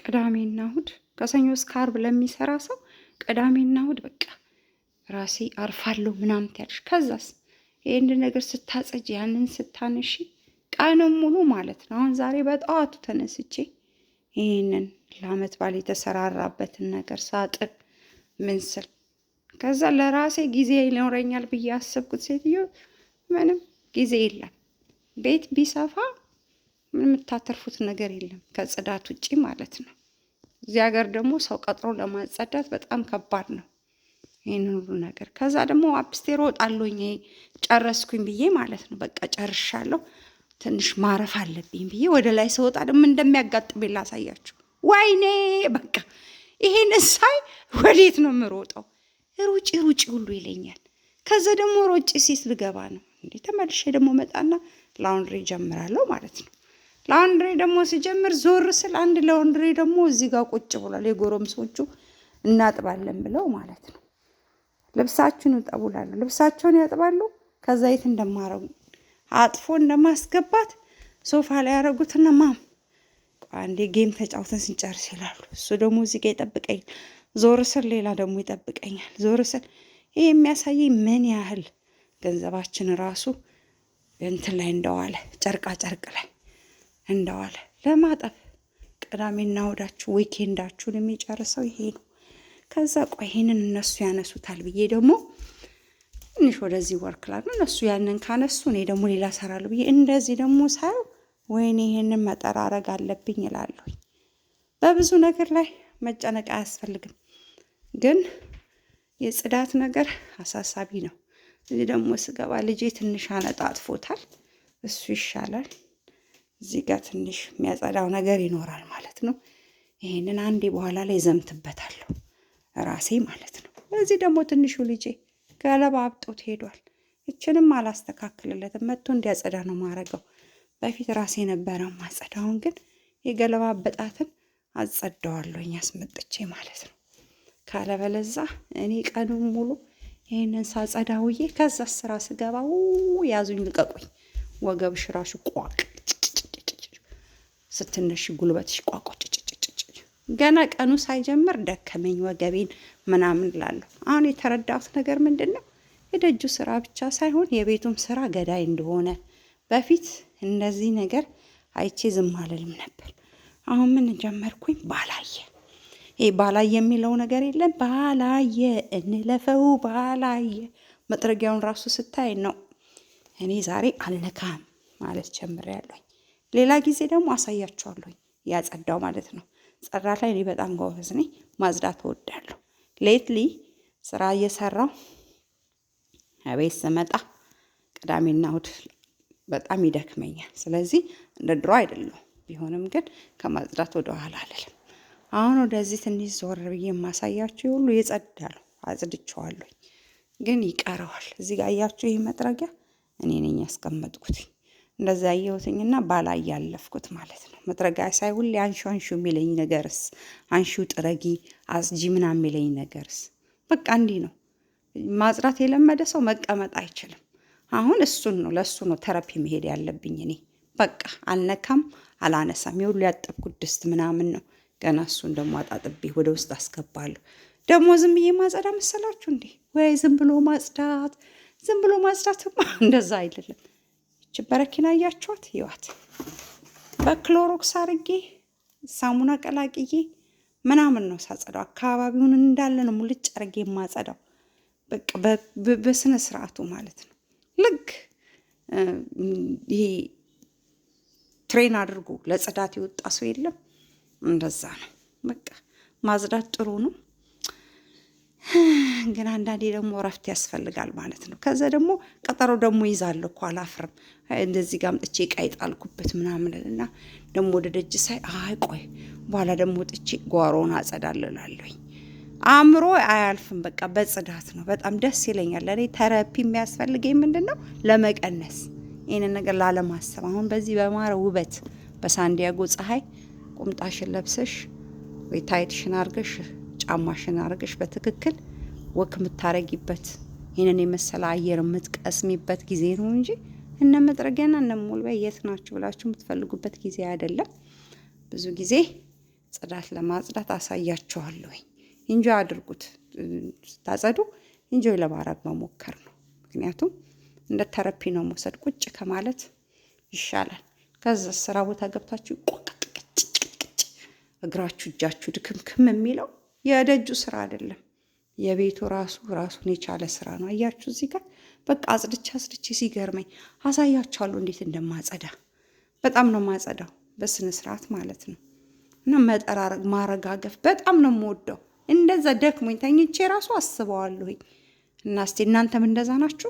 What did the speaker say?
ቅዳሜና እሁድ ከሰኞ እስከ ዓርብ ለሚሰራ ሰው ቅዳሜና እሁድ በቃ ራሴ አርፋለሁ ምናምን ያልሽ። ከዛስ ይሄን ነገር ስታጸጅ ያንን ስታነሺ ቀንም ሙሉ ማለት ነው። አሁን ዛሬ በጠዋቱ ተነስቼ ይሄንን ለዓመት በዓል የተሰራራበትን ነገር ሳጥብ ምን ስል ከዛ ለራሴ ጊዜ ይኖረኛል ብዬ አሰብኩት። ሴትዮ ምንም ጊዜ የለም። ቤት ቢሰፋ ምንም የምታተርፉት ነገር የለም ከጽዳት ውጪ ማለት ነው። እዚህ ሀገር ደግሞ ሰው ቀጥሮ ለማጸዳት በጣም ከባድ ነው ይሄንን ሁሉ ነገር። ከዛ ደግሞ አፕስቴር ወጣለሁኝ ጨረስኩኝ ብዬ ማለት ነው። በቃ ጨርሻለሁ ትንሽ ማረፍ አለብኝ ብዬ ወደ ላይ ስወጣ ደግሞ እንደሚያጋጥመኝ ላሳያችሁ። ወይኔ በቃ ይሄን ሳይ ወዴት ነው የምሮጠው? ሩጪ ሩጪ ሁሉ ይለኛል። ከዛ ደግሞ ሮጪ ሲስ ልገባ ነው እንዴ ተመልሼ ደግሞ መጣና ላውንድሪ ጀምራለሁ ማለት ነው። ላውንድሪ ደግሞ ሲጀምር ዞር ስል አንድ ላውንድሪ ደግሞ እዚህ ጋር ቁጭ ብሏል። የጎረምሶቹ እናጥባለን ብለው ማለት ነው። ልብሳችሁን እጠቡላለሁ፣ ልብሳቸውን ያጥባሉ። ከዛ የት እንደማረጉ አጥፎ እንደማስገባት ሶፋ ላይ ያደረጉትና ማም አንዴ ጌም ተጫውተን ስንጨርስ ይላሉ። እሱ ደግሞ እዚህ ጋር ይጠብቀኝ፣ ዞር ስል ሌላ ደግሞ ይጠብቀኛል። ዞር ስል ይሄ የሚያሳየኝ ምን ያህል ገንዘባችን ራሱ እንትን ላይ እንደዋለ፣ ጨርቃ ጨርቅ ላይ እንደዋለ ለማጠብ ቅዳሜና እሁዳችሁ ዊኬንዳችሁን የሚጨርሰው ይሄ ነው። ከዛ ቆይ ይሄንን እነሱ ያነሱታል ብዬ ደግሞ ትንሽ ወደዚህ ወርክላል ነው። እነሱ ያንን ካነሱ እኔ ደግሞ ሌላ ሰራለሁ ብዬ እንደዚህ ደግሞ ሳየው ወይኔ ይሄንን መጠራረግ አለብኝ እላለሁ። በብዙ ነገር ላይ መጨነቅ አያስፈልግም፣ ግን የጽዳት ነገር አሳሳቢ ነው። እዚህ ደግሞ ስገባ ልጄ ትንሽ አነጣጥፎታል፣ እሱ ይሻላል። እዚህ ጋር ትንሽ የሚያጸዳው ነገር ይኖራል ማለት ነው። ይሄንን አንዴ በኋላ ላይ ዘምትበታለሁ ራሴ ማለት ነው። እዚህ ደግሞ ትንሹ ልጄ ገለባ አብጦት ሄዷል። እችንም አላስተካክልለትም፣ መጥቶ እንዲያጸዳ ነው ማረገው። በፊት ራሴ ነበረ ማጸዳውን፣ ግን የገለባ አበጣትን አጸዳዋለሁኝ አስመጥቼ ማለት ነው። ካለበለዛ እኔ ቀኑን ሙሉ ይሄንን ሳጸዳ ውዬ ከዛ ስራ ስገባ ያዙኝ ልቀቁኝ፣ ወገብሽ ራሱ ቋቅ ስትነሽ ጉልበትሽ ቋቋጭ ገና ቀኑ ሳይጀምር ደከመኝ ወገቤን ምናምን ላለሁ። አሁን የተረዳሁት ነገር ምንድን ነው? የደጁ ስራ ብቻ ሳይሆን የቤቱም ስራ ገዳይ እንደሆነ። በፊት እንደዚህ ነገር አይቼ ዝም አልልም ነበር። አሁን ምን ጀመርኩኝ? ባላየ ይሄ ባላየ የሚለው ነገር የለም። ባላየ እንለፈው፣ ባላየ መጥረጊያውን ራሱ ስታይ ነው እኔ ዛሬ አልነካም ማለት ጀምሬያለሁኝ። ሌላ ጊዜ ደግሞ አሳያችኋለሁኝ ያጸዳው ማለት ነው። ጽዳት ላይ እኔ በጣም ጎበዝ ነኝ፣ ማጽዳት እወዳለሁ። ሌትሊ ስራ እየሰራው አቤት ስመጣ ቅዳሜና እሁድ በጣም ይደክመኛል። ስለዚህ እንደ ድሮ አይደለም፣ ቢሆንም ግን ከማጽዳት ወደ ኋላ አልልም። አሁን ወደዚህ ትንሽ ዞር ብዬ የማሳያችሁ ሁሉ የጸዳ ነው፣ አጽድቼዋለሁ። ግን ይቀረዋል። እዚህ ጋር አያችሁ፣ ይሄ መጥረጊያ እኔ ነኝ ያስቀመጥኩት። እንደዛ ያየሁትኝና ባላ ያለፍኩት ማለት ነው። መጥረጊያ ሳይ ሁሌ አንሹ አንሹ የሚለኝ ነገርስ፣ አንሹ ጥረጊ አጽጂ ምናምን የሚለኝ ነገርስ፣ በቃ እንዲህ ነው። ማጽዳት የለመደ ሰው መቀመጥ አይችልም። አሁን እሱን ነው ለሱ ነው ተራፒ መሄድ ያለብኝ እኔ። በቃ አልነካም አላነሳም። የሁሉ ያጠብኩት ድስት ምናምን ነው። ገና እሱን ደግሞ አጣጥቤ ወደ ውስጥ አስገባለሁ። ደግሞ ዝም ብዬ ማጸዳ መሰላችሁ እንዴ? ወይ ዝም ብሎ ማጽዳት፣ ዝም ብሎ ማጽዳትማ እንደዛ አይደለም። እቺ በረኪና እያችኋት ይዋት በክሎሮክስ አርጌ ሳሙና ቀላቅዬ ምናምን ነው ሳጸዳው። አካባቢውን እንዳለ ነው ሙልጭ አርጌ የማጸዳው። በቃ በስነ ስርዓቱ ማለት ነው። ልክ ይሄ ትሬን አድርጎ ለጽዳት የወጣ ሰው የለም፣ እንደዛ ነው። በቃ ማጽዳት ጥሩ ነው፣ ግን አንዳንዴ ደግሞ እረፍት ያስፈልጋል ማለት ነው። ከዛ ደግሞ ቀጠሮ ደግሞ ይዛለሁ እኮ አላፍርም። እንደዚህ ጋር አምጥቼ ዕቃ የጣልኩበት ምናምን እና ደግሞ ወደ ደጅ ሳይ አይ ቆይ በኋላ ደግሞ ወጥቼ ጓሮውን አጸዳልላለሁኝ። አእምሮ አያልፍም። በቃ በጽዳት ነው። በጣም ደስ ይለኛል። ለእኔ ተረፒ የሚያስፈልገኝ ምንድን ነው? ለመቀነስ፣ ይህንን ነገር ላለማሰብ። አሁን በዚህ በማረ ውበት በሳንዲያጎ ፀሐይ ቁምጣሽን ለብሰሽ ወይ ታይትሽን አርገሽ ጫማሽን አርገሽ በትክክል ወክ የምታረጊበት ይህንን የመሰለ አየር የምትቀስሚበት ጊዜ ነው እንጂ እነ መጥረጊያና እነ ሞልቢያ የት ናቸው ብላችሁ የምትፈልጉበት ጊዜ አይደለም። ብዙ ጊዜ ጽዳት ለማጽዳት አሳያችኋለሁኝ። ኢንጆይ አድርጉት። ስታጸዱ ኢንጆይ ለማድረግ መሞከር ነው። ምክንያቱም እንደ ተረፒ ነው መውሰድ፣ ቁጭ ከማለት ይሻላል። ከዛ ስራ ቦታ ገብታችሁ እግራችሁ እጃችሁ ድክምክም የሚለው የደጁ ስራ አይደለም፣ የቤቱ ራሱን የቻለ ስራ ነው። አያችሁ እዚህ ጋር በቃ አጽድቼ ሲገርመኝ አሳያችኋለሁ እንዴት እንደማጸዳ። በጣም ነው ማጸዳው በስነ ስርዓት ማለት ነው። እና መጠራረግ ማረጋገፍ በጣም ነው የምወደው። እንደዛ ደክሞኝ ተኝቼ ራሱ አስበዋለሁኝ። እና እስቲ እናንተም እንደዛ ናችሁ?